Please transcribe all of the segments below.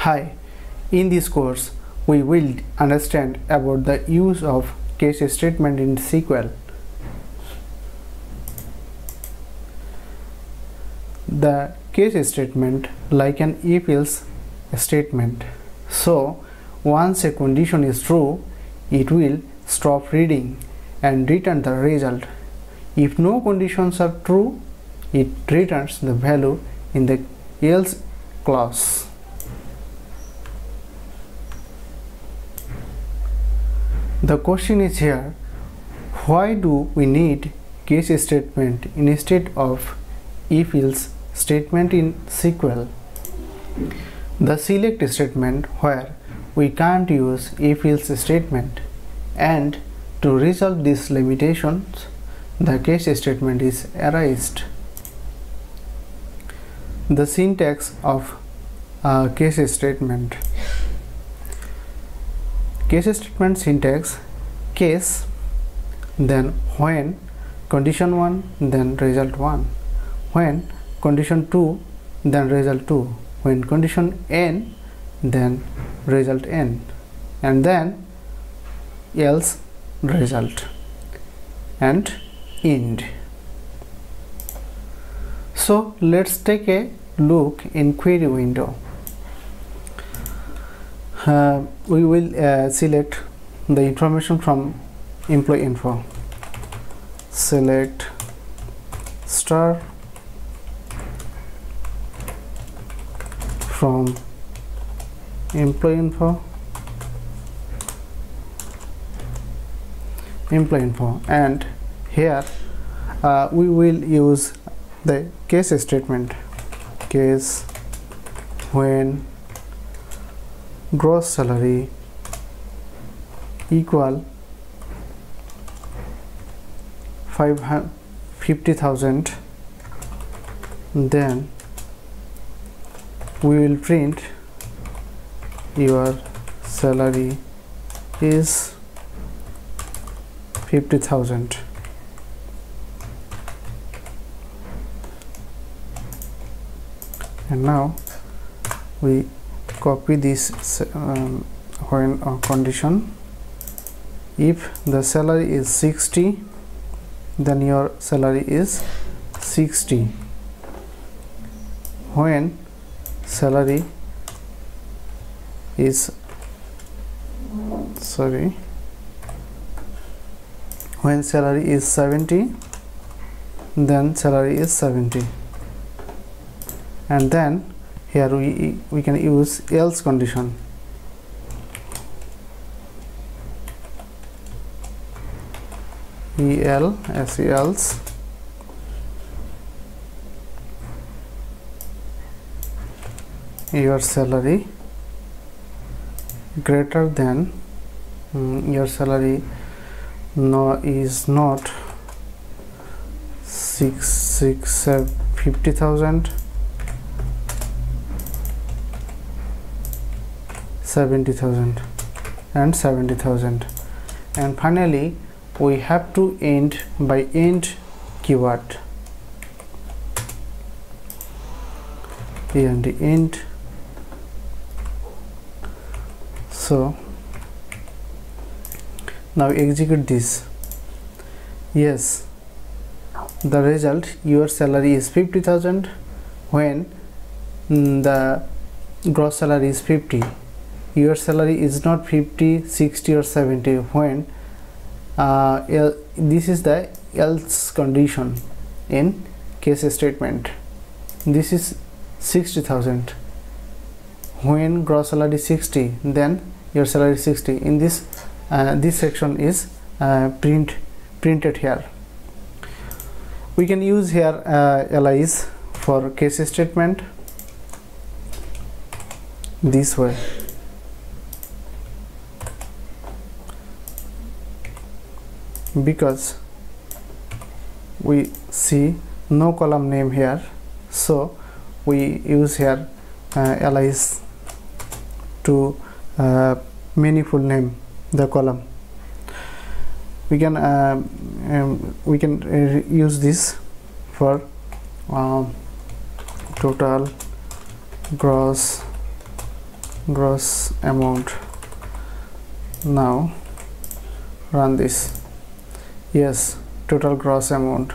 Hi, in this course we will understand about the use of case statement in SQL. The case statement like an if-else statement. So once a condition is true, it will stop reading and return the result. If no conditions are true, it returns the value in the else clause. The question is here, why do we need case statement instead of if-else statement in SQL? The select statement where we can't use if-else statement, and to resolve these limitations, the case statement is erased. The syntax of case statement. Case statement syntax: case, then when condition 1, then result 1, when condition 2, then result 2, when condition n, then result n, and then else result, and end. So let's take a look in query window. We will select the information from EmployeeInfo. Select star from EmployeeInfo, and here we will use the case statement. Case when gross salary equal 50,000, then we will print your salary is 50,000. And now we copy this when condition. If the salary is 60, then your salary is 60. When salary is when salary is 70, then salary is 70. And then here we can use else condition. else your salary greater than your salary is not 50,000, 70,000 and 70,000. And finally we have to end by end keyword, and the end. So now execute this. Yes, the result, your salary is 50,000 when the gross salary is 50. Your salary is not 50, 60 or 70 when this is the else condition in case statement. This is 60,000 when gross salary is 60, then your salary is 60. In this this section is printed here. We can use here else for case statement this way. Because we see no column name here, so we use here else to meaningful name the column. We can use this for total gross gross amount. Now run this. Yes, total gross amount.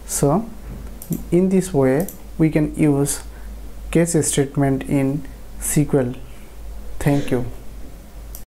So in this way we can use case statement in SQL. Thank you.